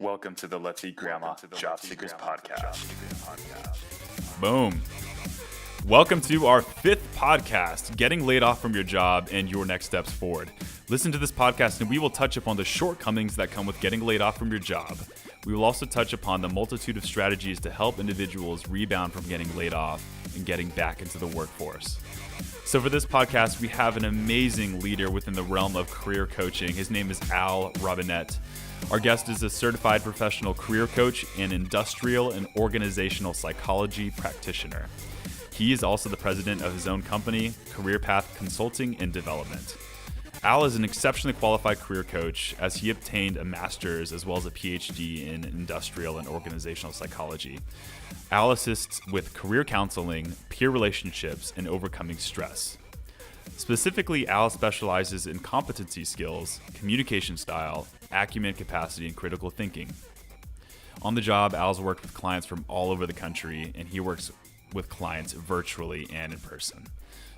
Welcome to the Let's Eat Grandma Job Seekers Podcast. Boom. Welcome to our fifth podcast, Getting Laid Off from Your Job and Your Next Steps Forward. Listen to this podcast and we will touch upon the shortcomings that come with getting laid off from your job. We will also touch upon the multitude of strategies to help individuals rebound from getting laid off and getting back into the workforce. So for this podcast, we have an amazing leader within the realm of career coaching. His name is Robinette. Our guest is a certified professional career coach and industrial and organizational psychology practitioner. He is also the president of his own company, Career Path Consulting and Development. Al is an exceptionally qualified career coach as he obtained a master's as well as a PhD in industrial and organizational psychology. Al assists with career counseling, peer relationships, and overcoming stress. Specifically, Al specializes in competency skills, communication style, acumen, capacity, and critical thinking. On the job, Al's worked with clients from all over the country, and he works with clients virtually and in person.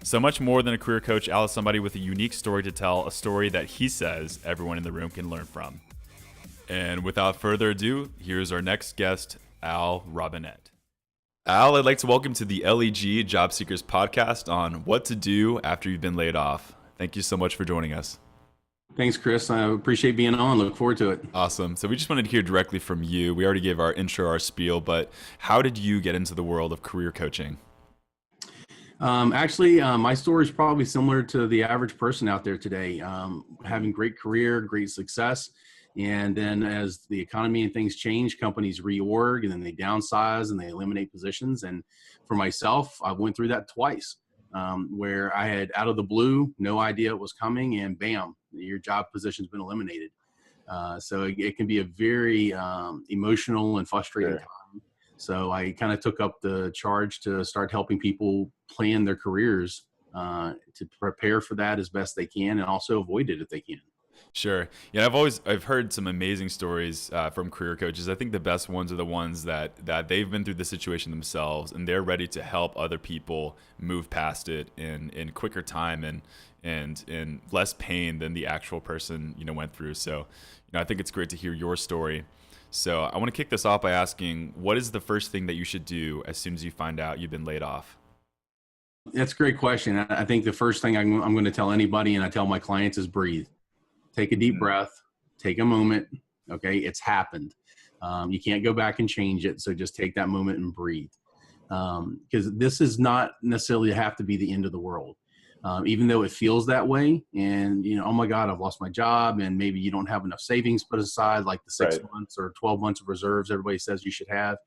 So much more than a career coach, Al is somebody with a unique story to tell, a story that he says everyone in the room can learn from. And without further ado, here's our next guest, Al Robinette. Al, I'd like to welcome to the LEG Job Seekers podcast on what to do after you've been laid off. Thank you so much for joining us. Thanks, Chris. I appreciate being on. Look forward to it. Awesome. So we just wanted to hear directly from you. We already gave our intro, our spiel, but how did you get into the world of career coaching? My story is probably similar to the average person out there today, having great career, great success. And then as the economy and things change, companies reorg and then they downsize and they eliminate positions. And for myself, I went through that twice, where I had out of the blue, no idea it was coming, and bam, your job position's been eliminated. So it can be a very emotional and frustrating time. So I kind of took up the charge to start helping people plan their careers to prepare for that as best they can and also avoid it if they can. Sure. Yeah, I've heard some amazing stories from career coaches. I think the best ones are the ones that they've been through the situation themselves and they're ready to help other people move past it in quicker time and in less pain than the actual person, went through. So, I think it's great to hear your story. So I want to kick this off by asking, what is the first thing that you should do as soon as you find out you've been laid off? That's a great question. I think the first thing I'm going to tell anybody, and I tell my clients, is breathe. Take a deep breath, take a moment. Okay. It's happened. You can't go back and change it. So just take that moment and breathe. Because this is not necessarily have to be the end of the world. Even though it feels that way and, oh my God, I've lost my job and maybe you don't have enough savings put aside, like the 6 months or 12 months of reserves everybody says you should have,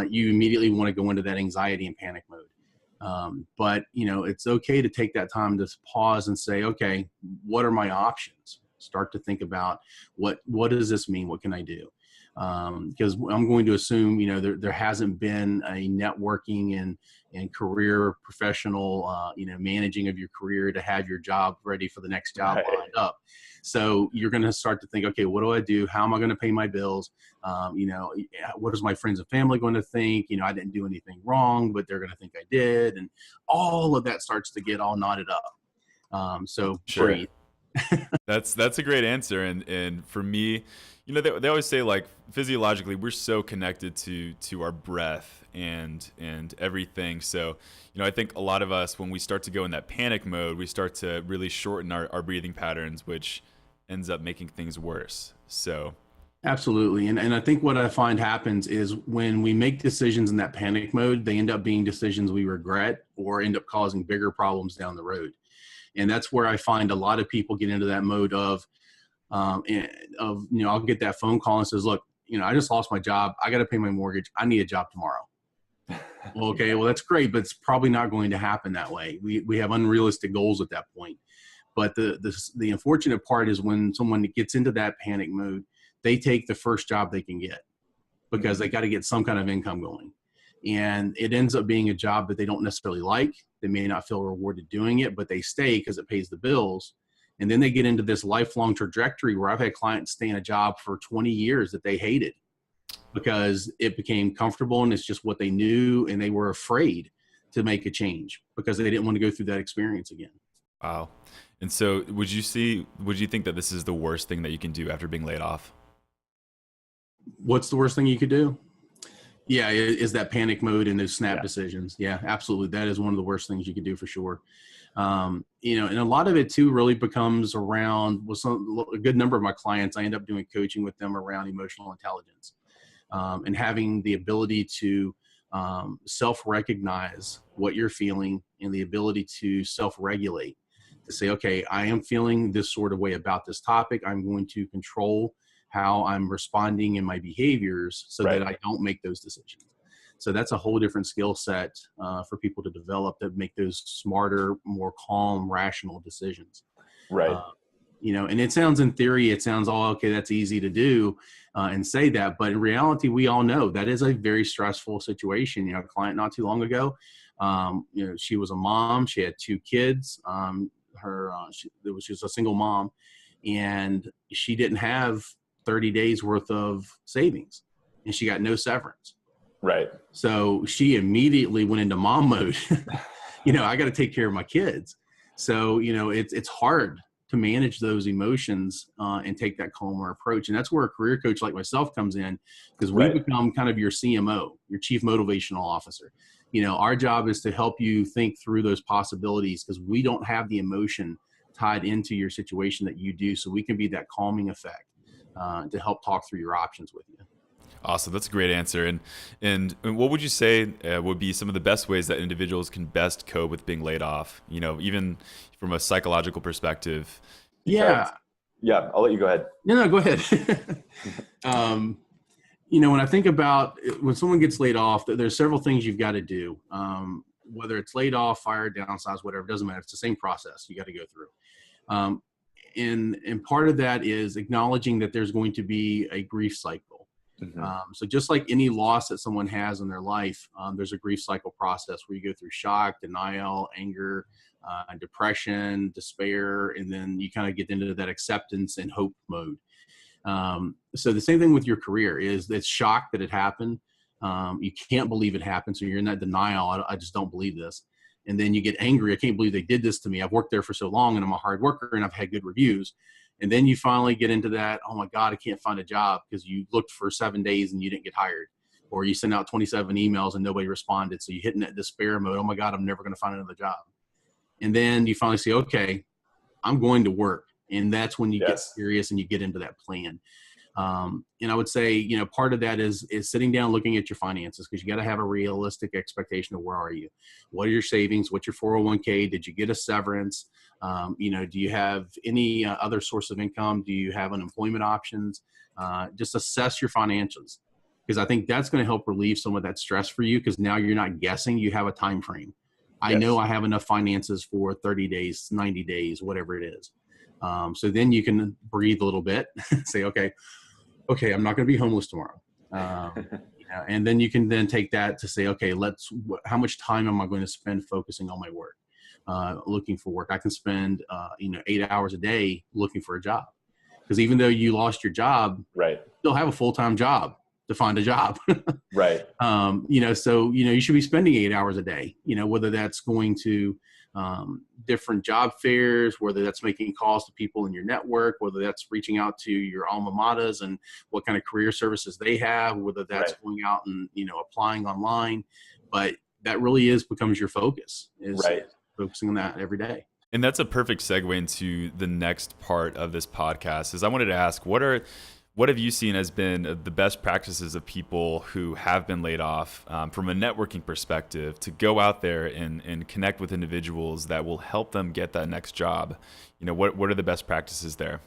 you immediately want to go into that anxiety and panic mode. But it's okay to take that time to pause and say, okay, what are my options? Start to think about what does this mean? What can I do? Because I'm going to assume, there hasn't been a networking and career professional, managing of your career to have your job ready for the next job lined up. So you're going to start to think, okay, what do I do? How am I going to pay my bills? What is my friends and family going to think? I didn't do anything wrong, but they're going to think I did. And all of that starts to get all knotted up. Sure. Breathe. That's a great answer. And for me, they always say, like, physiologically, we're so connected to our breath and everything. So, I think a lot of us, when we start to go in that panic mode, we start to really shorten our breathing patterns, which ends up making things worse. So absolutely. And I think what I find happens is when we make decisions in that panic mode, they end up being decisions we regret or end up causing bigger problems down the road. And that's where I find a lot of people get into that mode of I'll get that phone call and says, look, I just lost my job. I got to pay my mortgage. I need a job tomorrow. Okay, well, that's great, but it's probably not going to happen that way. We have unrealistic goals at that point. But the unfortunate part is when someone gets into that panic mode, they take the first job they can get because they got to get some kind of income going. And it ends up being a job that they don't necessarily like. They may not feel rewarded doing it, but they stay because it pays the bills. And then they get into this lifelong trajectory where I've had clients stay in a job for 20 years that they hated because it became comfortable and it's just what they knew. And they were afraid to make a change because they didn't want to go through that experience again. Wow. And so would you think that this is the worst thing that you can do after being laid off? What's the worst thing you could do? Yeah, is that panic mode and those snap decisions. Yeah, absolutely. That is one of the worst things you could do for sure. And a lot of it too really becomes around a good number of my clients. I end up doing coaching with them around emotional intelligence, and having the ability to self-recognize what you're feeling and the ability to self-regulate, to say, okay, I am feeling this sort of way about this topic. I'm going to control how I'm responding in my behaviors so that I don't make those decisions. So that's a whole different skill set for people to develop, that make those smarter, more calm, rational decisions. Right. And it sounds, in theory, it sounds all okay, that's easy to do and say that. But in reality, we all know that is a very stressful situation. A client not too long ago, she was a mom. She had 2 kids. She was a single mom, and she didn't have 30 days worth of savings, and she got no severance. Right. So she immediately went into mom mode. I got to take care of my kids. So, it's hard to manage those emotions and take that calmer approach. And that's where a career coach like myself comes in, because we become kind of your CMO, your chief motivational officer. Our job is to help you think through those possibilities, because we don't have the emotion tied into your situation that you do. So we can be that calming effect to help talk through your options with you. Awesome. That's a great answer. And what would you say would be some of the best ways that individuals can best cope with being laid off, even from a psychological perspective? Yeah. Yeah. I'll let you go ahead. No, go ahead. When I think about when someone gets laid off, there's several things you've got to do. Whether it's laid off, fired, downsized, whatever, it doesn't matter. It's the same process you got to go through. And part of that is acknowledging that there's going to be a grief cycle. Mm-hmm. So just like any loss that someone has in their life, there's a grief cycle process where you go through shock, denial, anger, depression, despair, and then you kind of get into that acceptance and hope mode. So the same thing with your career is it's shock that it happened. You can't believe it happened. So you're in that denial. I just don't believe this. And then you get angry. I can't believe they did this to me. I've worked there for so long and I'm a hard worker and I've had good reviews. And then you finally get into that, oh my God, I can't find a job, because you looked for 7 days and you didn't get hired, or you sent out 27 emails and nobody responded. So you hit in that despair mode. Oh my God, I'm never going to find another job. And then you finally say, okay, I'm going to work. And that's when you get serious and you get into that plan. And I would say, part of that is sitting down, looking at your finances, because you got to have a realistic expectation of where are you? What are your savings? What's your 401k? Did you get a severance? Do you have any other source of income? Do you have unemployment options? Just assess your financials, because I think that's going to help relieve some of that stress for you, because now you're not guessing, you have a time frame. I know I have enough finances for 30 days, 90 days, whatever it is. So then you can breathe a little bit, say, okay, I'm not going to be homeless tomorrow. And then you can then take that to say, okay, how much time am I going to spend focusing on my work, looking for work? I can spend, 8 hours a day looking for a job, because even though you lost your job, you still have a full-time job to find a job. So, you should be spending 8 hours a day, whether that's going to different job fairs, whether that's making calls to people in your network, whether that's reaching out to your alma maters and what kind of career services they have, whether that's going out and, applying online. But that really becomes your focus, is focusing on that every day. And that's a perfect segue into the next part of this podcast. Is I wanted to ask, what have you seen as been the best practices of people who have been laid off from a networking perspective to go out there and connect with individuals that will help them get that next job? What are the best practices there?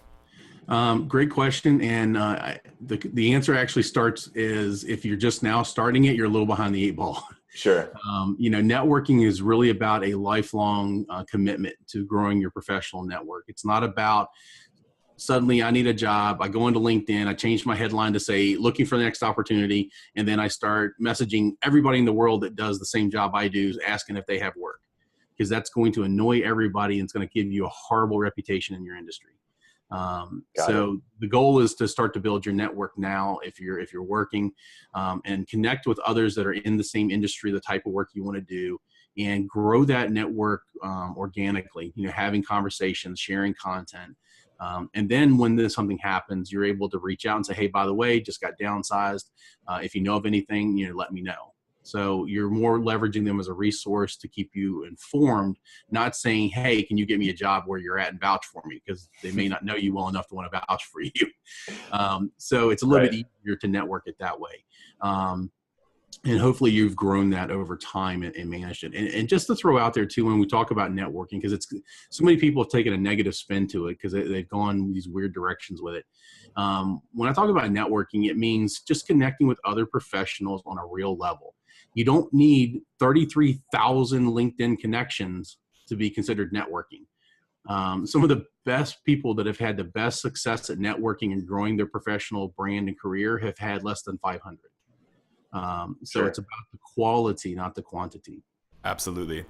Great question. And the answer actually starts is, if you're just now starting it, you're a little behind the 8 ball. Sure. Networking is really about a lifelong commitment to growing your professional network. It's not about suddenly I need a job. I go into LinkedIn. I change my headline to say, looking for the next opportunity. And then I start messaging everybody in the world that does the same job I do, asking if they have work, because that's going to annoy everybody and it's going to give you a horrible reputation in your industry. So the goal is to start to build your network now, if you're working, and connect with others that are in the same industry, the type of work you want to do, and grow that network organically, having conversations, sharing content, And then when something happens, you're able to reach out and say, hey, by the way, just got downsized. If you know of anything, let me know. So you're more leveraging them as a resource to keep you informed, not saying, hey, can you get me a job where you're at and vouch for me? Because they may not know you well enough to want to vouch for you. So it's a little bit easier to network it that way. And hopefully you've grown that over time and managed it. And just to throw out there too, when we talk about networking, because it's so many people have taken a negative spin to it because they've gone these weird directions with it. When I talk about networking, it means just connecting with other professionals on a real level. You don't need 33,000 LinkedIn connections to be considered networking. Some of the best people that have had the best success at networking and growing their professional brand and career have had less than 500. So it's about the quality, not the quantity. Absolutely.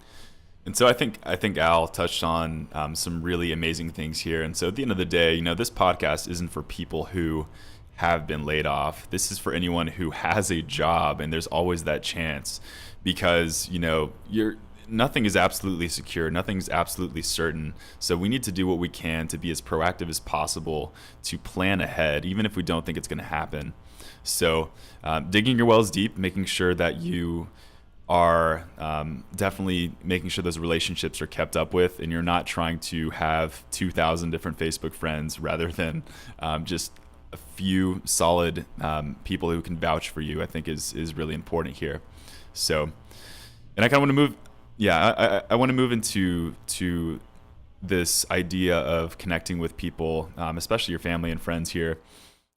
And so I think Al touched on some really amazing things here. And so at the end of the day, this podcast isn't for people who have been laid off. This is for anyone who has a job, and there's always that chance because, nothing is absolutely secure. Nothing's absolutely certain. So we need to do what we can to be as proactive as possible to plan ahead, even if we don't think it's going to happen. So digging your wells deep, making sure that you are definitely making sure those relationships are kept up with, and you're not trying to have 2,000 different Facebook friends rather than just a few solid people who can vouch for you, I think is really important here. So, and I kind of want to move. Yeah, I want to move into this idea of connecting with people, especially your family and friends here.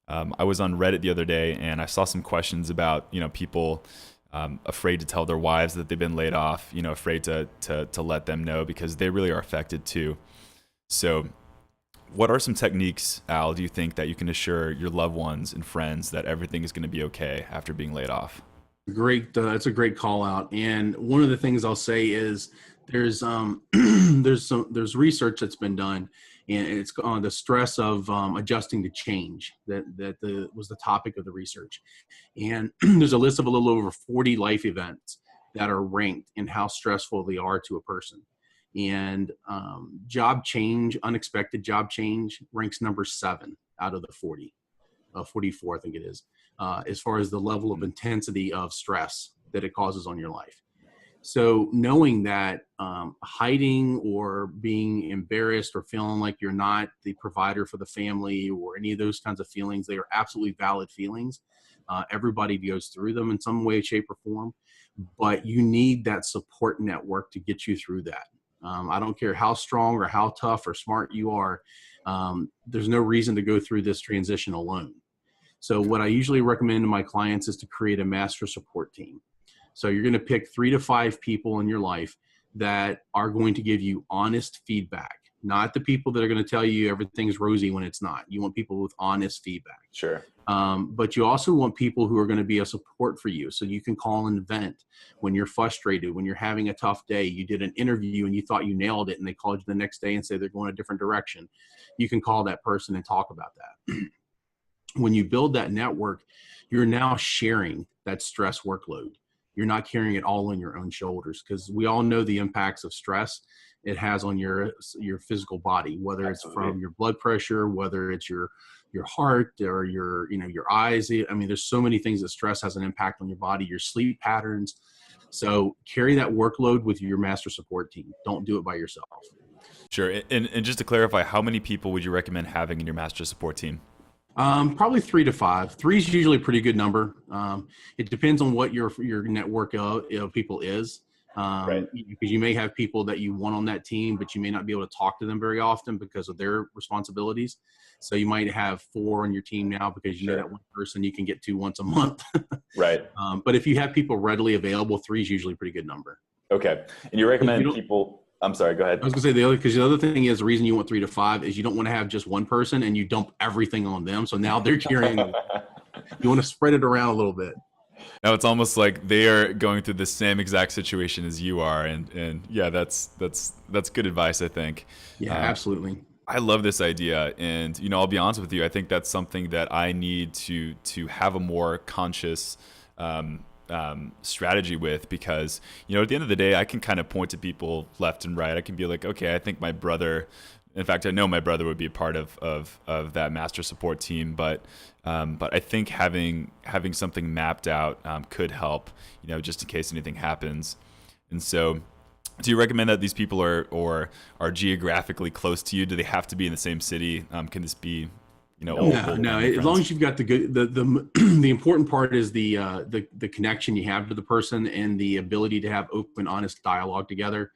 I was on Reddit the other day, and I saw some questions about people afraid to tell their wives that they've been laid off, afraid to let them know because they really are affected too. So, what are some techniques, Al, do you think that you can assure your loved ones and friends that everything is going to be okay after being laid off? Great. It's a great call out. And one of the things I'll say is there's there's research that's been done, and it's on the stress of adjusting to change that was the topic of the research. And there's a list of a little over 40 life events that are ranked in how stressful they are to a person. And job change, unexpected job change, ranks number 7 out of the 40, 44, I think it is. As far as the level of intensity of stress that it causes on your life. So knowing that hiding or being embarrassed or feeling like you're not the provider for the family or any of those kinds of feelings, they are absolutely valid feelings. Everybody goes through them in some way, shape, or form, but you need that support network to get you through that. I don't care how strong or how tough or smart you are. There's no reason to go through this transition alone. So what I usually recommend to my clients is to create a master support team. So you're going to pick 3 to 5 people in your life that are going to give you honest feedback, not the people that are going to tell you everything's rosy when it's not. You want people with honest feedback. Sure. But you also want people who are going to be a support for you. So you can call and vent when you're frustrated, when you're having a tough day. You did an interview and you thought you nailed it, and they called you the next day and say they're going a different direction. You can call that person and talk about that. When you build that network, you're now sharing that stress workload. You're not carrying it all on your own shoulders, because we all know the impacts of stress it has on your physical body, whether Absolutely. It's from your blood pressure, whether it's your heart or your eyes. I mean, there's so many things that stress has an impact on your body, your sleep patterns. So carry that workload with your master support team. Don't do it by yourself. Sure. And just to clarify, how many people would you recommend having in your master support team? Probably 3 to 5. 3 is usually a pretty good number. It depends on what your network of people is. Right. Because you may have people that you want on that team, but you may not be able to talk to them very often because of their responsibilities. So you might have 4 on your team now because you know that one person you can get to once a month. Right. But if you have people readily available, 3 is usually a pretty good number. Okay. And you recommend people, I'm sorry, go ahead. I was gonna say the other thing is the reason you want 3 to 5 is you don't want to have just one person and you dump everything on them. So now they're carrying, you want to spread it around a little bit. Now it's almost like they are going through the same exact situation as you are, and yeah, that's good advice, I think. Yeah, absolutely. I love this idea, and I'll be honest with you, I think that's something that I need to have a more conscious strategy with, because at the end of the day, I can kind of point to people left and right. I can be like, okay, I think my brother In fact, I know my brother would be a part of that master support team, but I think having something mapped out could help, just in case anything happens. And so, do you recommend that these people are geographically close to you? Do they have to be in the same city? Can this be, No. As long as you've got the the important part is the connection you have to the person and the ability to have open, honest dialogue together.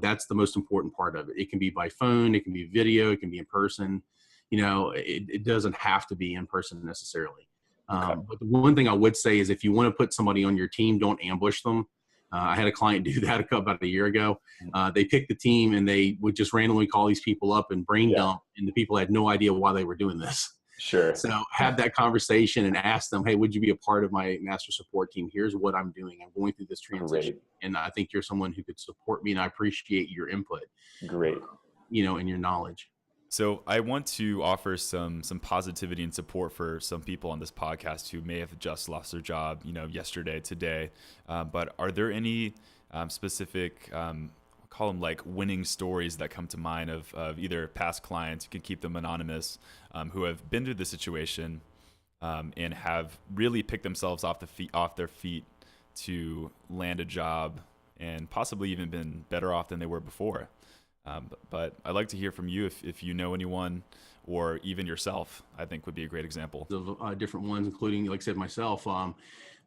That's the most important part of it. It can be by phone, it can be video, it can be in person. It doesn't have to be in person necessarily. But the one thing I would say is if you want to put somebody on your team, don't ambush them. I had a client do that about a year ago. They picked the team and they would just randomly call these people up and brain dump, and the people had no idea why they were doing this. Sure. So have that conversation and ask them, hey, would you be a part of my master support team? Here's what I'm doing. I'm going through this transition. Great. And I think you're someone who could support me, and I appreciate your input. Great. And your knowledge. So I want to offer some positivity and support for some people on this podcast who may have just lost their job, yesterday, today. But are there any specific, call them like winning stories that come to mind of either past clients, you can keep them anonymous, who have been through the situation and have really picked themselves off their feet to land a job and possibly even been better off than they were before? But I'd like to hear from you if you know anyone, or even yourself, I think would be a great example. Of different ones, including, like I said, myself.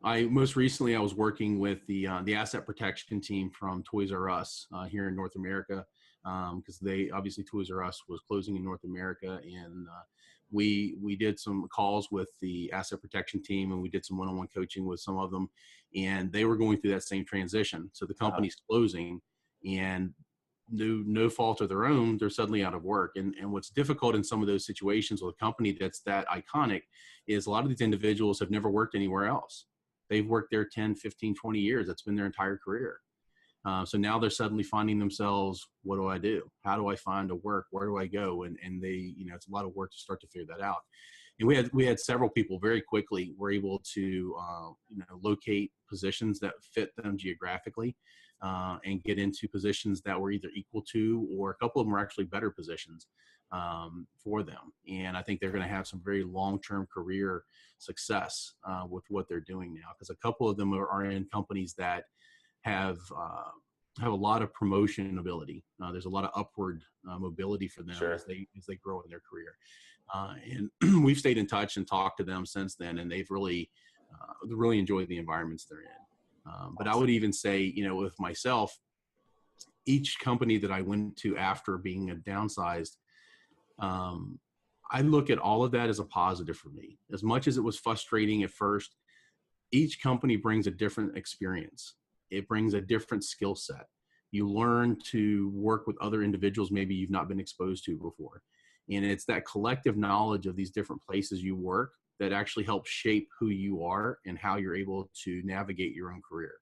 Most recently I was working with the asset protection team from Toys R Us here in North America, because Toys R Us was closing in North America, and we did some calls with the asset protection team, and we did some one-on-one coaching with some of them, and they were going through that same transition. So the company's closing, and no fault of their own, they're suddenly out of work. And what's difficult in some of those situations with a company that's that iconic is a lot of these individuals have never worked anywhere else. They've worked there 10, 15, 20 years. That's been their entire career. So now they're suddenly finding themselves, what do I do? How do I find a work? Where do I go? And they, it's a lot of work to start to figure that out. And we had several people very quickly were able to, locate positions that fit them geographically. And get into positions that were either equal to, or a couple of them were actually better positions for them. And I think they're going to have some very long-term career success with what they're doing now, because a couple of them are in companies that have a lot of promotion ability. There's a lot of upward mobility for them as they grow in their career. And we've stayed in touch and talked to them since then, and they've really enjoyed the environments they're in. But I would even say, with myself, each company that I went to after being downsized, I look at all of that as a positive for me. As much as it was frustrating at first, each company brings a different experience. It brings a different skill set. You learn to work with other individuals maybe you've not been exposed to before. And it's that collective knowledge of these different places you work that actually helps shape who you are and how you're able to navigate your own career.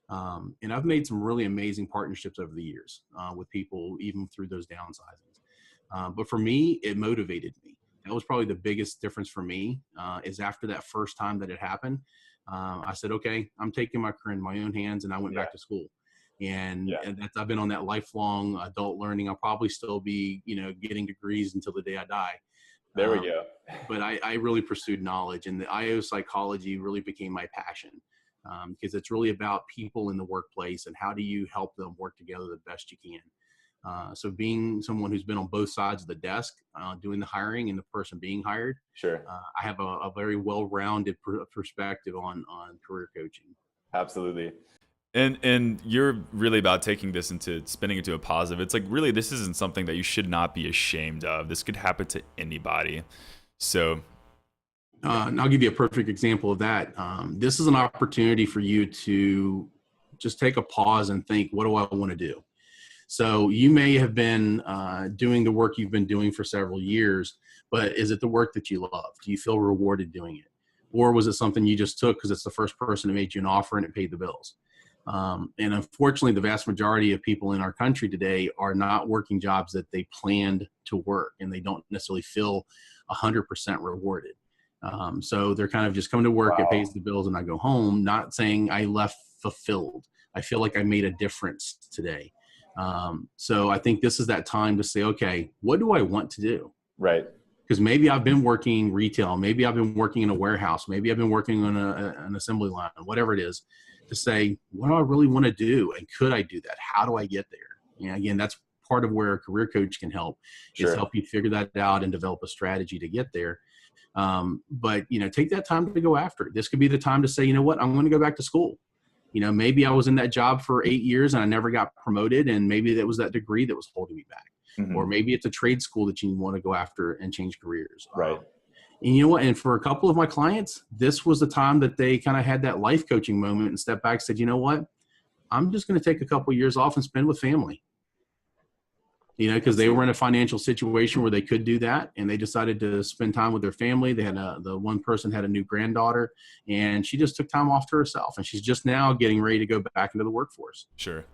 And I've made some really amazing partnerships over the years with people, even through those downsizings. But for me, it motivated me. That was probably the biggest difference for me, is after that first time that it happened, I said, okay, I'm taking my career in my own hands, and I went back to school. And I've been on that lifelong adult learning. I'll probably still be, getting degrees until the day I die. There we go. But I really pursued knowledge, and the IO psychology really became my passion, because it's really about people in the workplace and how do you help them work together the best you can. So being someone who's been on both sides of the desk, doing the hiring and the person being hired, I have a very well-rounded perspective on career coaching. Absolutely. And you're really about taking this into spinning into a positive. It's like, really, this isn't something that you should not be ashamed of. This could happen to anybody. So, and I'll give you a perfect example of that. This is an opportunity for you to just take a pause and think, what do I want to do? So you may have been doing the work you've been doing for several years, but is it the work that you love? Do you feel rewarded doing it? Or was it something you just took because it's the first person who made you an offer and it paid the bills? And unfortunately, the vast majority of people in our country today are not working jobs that they planned to work, and they don't necessarily feel 100% rewarded. So they're kind of just coming to work, it pays the bills, and I go home, not saying I left fulfilled. I feel like I made a difference today. So I think this is that time to say, okay, what do I want to do? Right. Because maybe I've been working retail, maybe I've been working in a warehouse, maybe I've been working on an assembly line, whatever it is, to say, what do I really want to do? And could I do that? How do I get there? And again, that's part of where a career coach can help, is help you figure that out and develop a strategy to get there. But, take that time to go after it. This could be the time to say, you know what, I'm going to go back to school. Maybe I was in that job for 8 years and I never got promoted. And maybe that was that degree that was holding me back. Mm-hmm. Or maybe it's a trade school that you want to go after and change careers. Right. And you know what? And for a couple of my clients, this was the time that they kind of had that life coaching moment and stepped back and said, you know what, I'm just going to take a couple of years off and spend with family. Because they were in a financial situation where they could do that, and they decided to spend time with their family. They had the one person had a new granddaughter, and she just took time off to herself, and she's just now getting ready to go back into the workforce. Sure.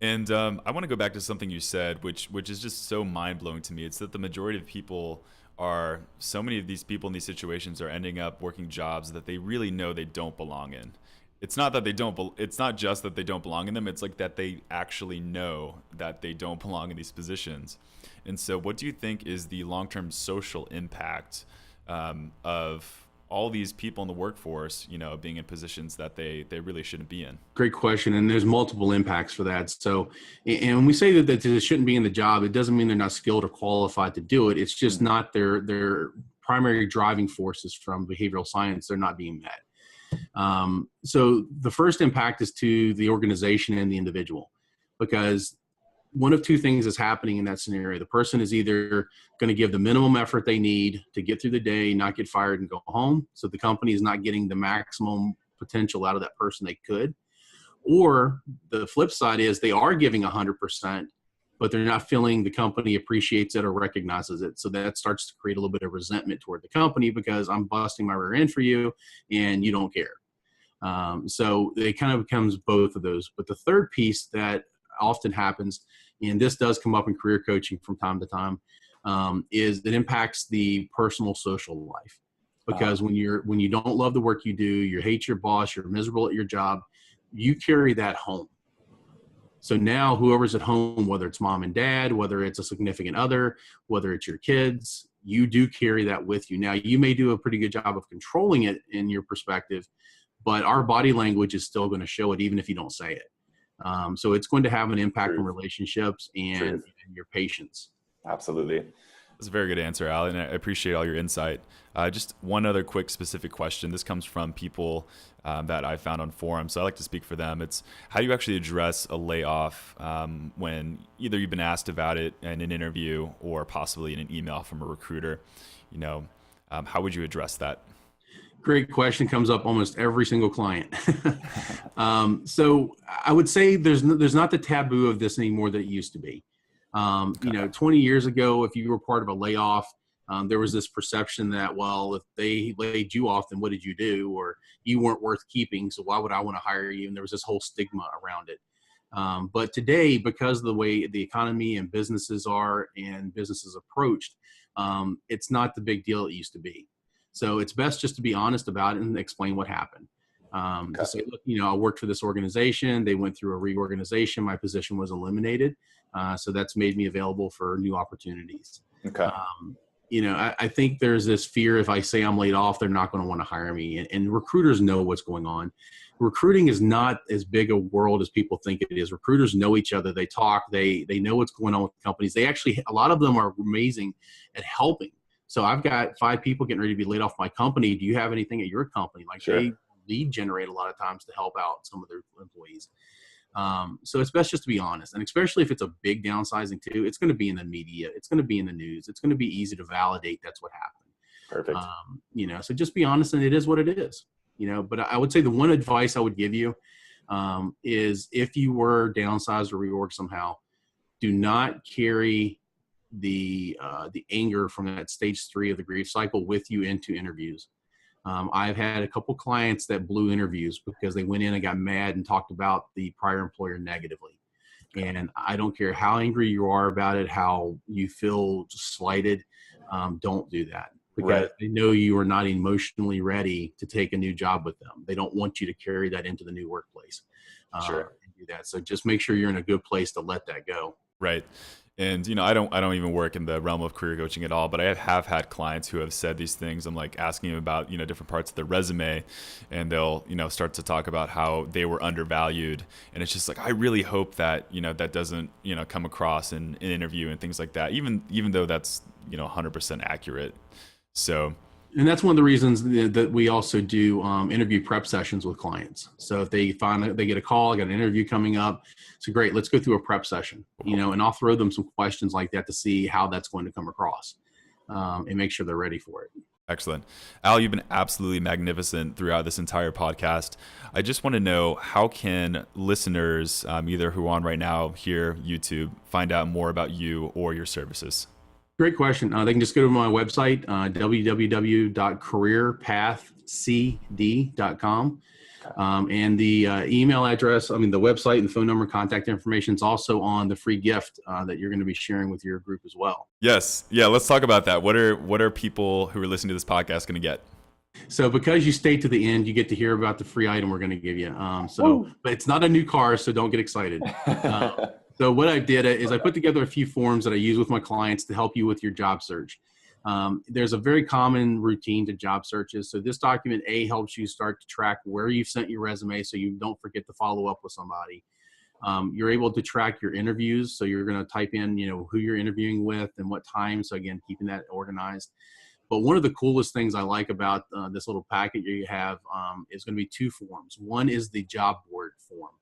And I want to go back to something you said, which is just so mind blowing to me. It's that the majority of people so many of these people in these situations are ending up working jobs that they really know they don't belong in. It's not that it's not just that they don't belong in them. It's like that they actually know that they don't belong in these positions. And so what do you think is the long-term social impact of all these people in the workforce, being in positions that they really shouldn't be in? Great question. And there's multiple impacts for that. So, and when we say that they shouldn't be in the job, it doesn't mean they're not skilled or qualified to do it. It's just not their primary driving forces from behavioral science. They're not being met. So the first impact is to the organization and the individual, because one of two things is happening in that scenario. The person is either going to give the minimum effort they need to get through the day, not get fired, and go home. So the company is not getting the maximum potential out of that person they could. Or the flip side is they are giving 100%, but they're not feeling the company appreciates it or recognizes it. So that starts to create a little bit of resentment toward the company because I'm busting my rear end for you and you don't care. So it kind of becomes both of those. But the third piece that often happens, and this does come up in career coaching from time to time, is it impacts the personal social life. Because when you don't love the work you do, you hate your boss, you're miserable at your job, you carry that home. So now whoever's at home, whether it's mom and dad, whether it's a significant other, whether it's your kids, you do carry that with you. Now, you may do a pretty good job of controlling it in your perspective, but our body language is still going to show it even if you don't say it. So it's going to have an impact on relationships and your patience. Absolutely. That's a very good answer, Al, and I appreciate all your insight. Just one other quick specific question. This comes from people that I found on forums, so I like to speak for them. It's how do you actually address a layoff when either you've been asked about it in an interview or possibly in an email from a recruiter? How would you address that? Great question. Comes up almost every single client. So I would say there's not the taboo of this anymore that it used to be. 20 years ago, if you were part of a layoff, there was this perception that, well, if they laid you off, then what did you do? Or you weren't worth keeping, so why would I want to hire you? And there was this whole stigma around it. But today, because of the way the economy and businesses are and businesses approached, it's not the big deal it used to be. So it's best just to be honest about it and explain what happened. To say, look, I worked for this organization. They went through a reorganization. My position was eliminated. So that's made me available for new opportunities. Okay. I think there's this fear if I say I'm laid off, they're not going to want to hire me. And recruiters know what's going on. Recruiting is not as big a world as people think it is. Recruiters know each other. They talk. They know what's going on with companies. They actually, a lot of them are amazing at helping. So I've got 5 people getting ready to be laid off my company. Do you have anything at your company? They lead generate a lot of times to help out some of their employees. So it's best just to be honest. And especially if it's a big downsizing too, it's going to be in the media. It's going to be in the news. It's going to be easy to validate that's what happened. Perfect. So just be honest, and it is what it is, but I would say the one advice I would give you is if you were downsized or reorg somehow, do not carry the anger from that stage 3 of the grief cycle with you into interviews. I've had a couple clients that blew interviews because they went in and got mad and talked about the prior employer negatively. And I don't care how angry you are about it, how you feel slighted, don't do that. Because they know you are not emotionally ready to take a new job with them. They don't want you to carry that into the new workplace. do that. So just make sure you're in a good place to let that go. Right. And, I don't even work in the realm of career coaching at all, but I have had clients who have said these things. I'm like asking them about, different parts of their resume, and they'll, start to talk about how they were undervalued. And it's just like, I really hope that, that doesn't, come across in an interview and things like that, even though that's, 100% accurate. So. And that's one of the reasons that we also do interview prep sessions with clients. So if they get a call, I got an interview coming up, so great, let's go through a prep session, and I'll throw them some questions like that to see how that's going to come across and make sure they're ready for it. Excellent. Al, you've been absolutely magnificent throughout this entire podcast. I just want to know, how can listeners, either who are on right now here, YouTube, find out more about you or your services? Great question. They can just go to my website, www.careerpathcd.com. And the email address, the website and the phone number, contact information is also on the free gift that you're going to be sharing with your group as well. Yes. Yeah. Let's talk about that. What are people who are listening to this podcast going to get? So because you stay to the end, you get to hear about the free item we're going to give you. But it's not a new car, so don't get excited. So what I did is I put together a few forms that I use with my clients to help you with your job search. There's a very common routine to job searches. So this document helps you start to track where you've sent your resume so you don't forget to follow up with somebody. You're able to track your interviews. So you're going to type in, who you're interviewing with and what time. So again, keeping that organized. But one of the coolest things I like about this little packet you have is going to be two forms. One is the job board form.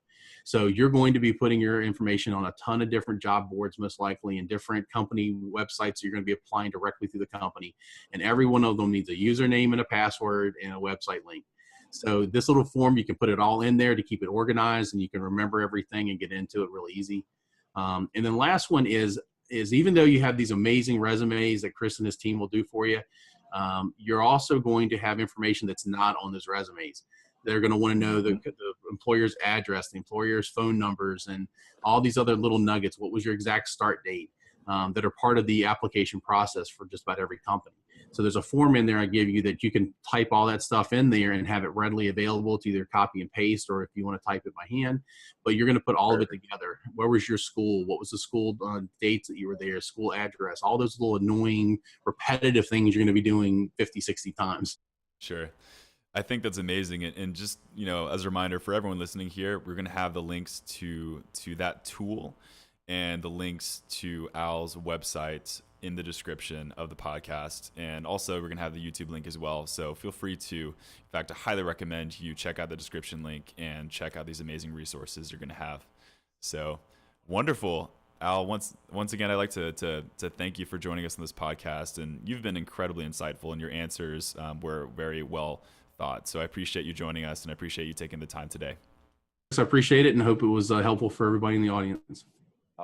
So you're going to be putting your information on a ton of different job boards, most likely, and different company websites. You're going to be applying directly through the company. And every one of them needs a username and a password and a website link. So this little form, you can put it all in there to keep it organized, and you can remember everything and get into it real easy. And then last one is even though you have these amazing resumes that Chris and his team will do for you, you're also going to have information that's not on those resumes. They're going to want to know the employer's address, the employer's phone numbers, and all these other little nuggets. What was your exact start date that are part of the application process for just about every company. So there's a form in there I give you that you can type all that stuff in there and have it readily available to either copy and paste, or if you want to type it by hand. But you're going to put all of it together. Where was your school? What was the school dates that you were there? School address? All those little annoying, repetitive things you're going to be doing 50, 60 times. Sure. I think that's amazing. And just, as a reminder for everyone listening here, we're going to have the links to that tool and the links to Al's website in the description of the podcast. And also we're going to have the YouTube link as well. So feel free to, in fact, I highly recommend you check out the description link and check out these amazing resources you're going to have. So wonderful. Al, once again, I'd like to thank you for joining us on this podcast. And you've been incredibly insightful, and your answers were very well thought. So I appreciate you joining us, and I appreciate you taking the time today. So I appreciate it and hope it was helpful for everybody in the audience.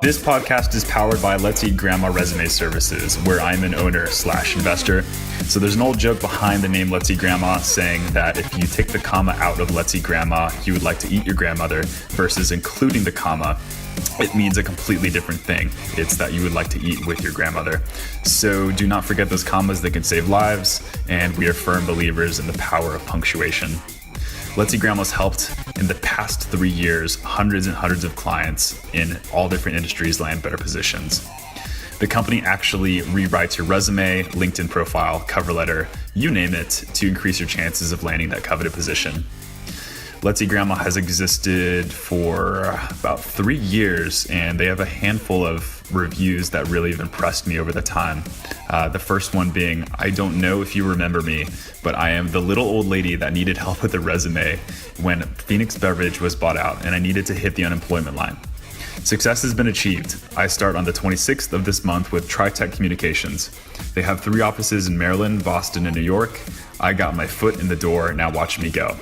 This podcast is powered by Let's Eat Grandma Resume Services, where I'm an owner/investor. So there's an old joke behind the name Let's Eat Grandma saying that if you take the comma out of Let's Eat Grandma, you would like to eat your grandmother, versus including the comma, it means a completely different thing. It's that you would like to eat with your grandmother. So do not forget those commas. They can save lives, and we are firm believers in the power of punctuation. Let's Eat Grandma's helped in the past 3 years, hundreds and hundreds of clients in all different industries land better positions. The company actually rewrites your resume, LinkedIn profile, cover letter, you name it, to increase your chances of landing that coveted position. Let's Eat Grandma has existed for about 3 years, and they have a handful of reviews that really have impressed me over the time. The first one being, I don't know if you remember me, but I am the little old lady that needed help with a resume when Phoenix Beverage was bought out and I needed to hit the unemployment line. Success has been achieved. I start on the 26th of this month with TriTech Communications. They have 3 offices in Maryland, Boston, and New York. I got my foot in the door, now watch me go.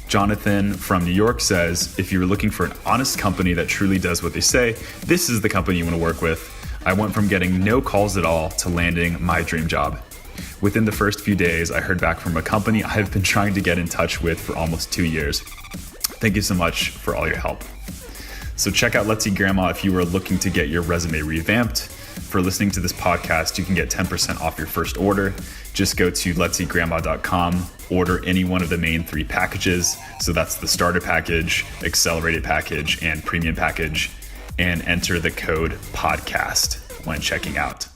Jonathan from New York says, if you're looking for an honest company that truly does what they say, this is the company you want to work with. I went from getting no calls at all to landing my dream job. Within the first few days, I heard back from a company I've been trying to get in touch with for almost 2 years. Thank you so much for all your help. So check out Let's Eat Grandma if you are looking to get your resume revamped. For listening to this podcast, you can get 10% off your first order. Just go to letseatgrandma.com order any one of the main 3 packages. So that's the starter package, accelerated package, and premium package, and enter the code podcast when checking out.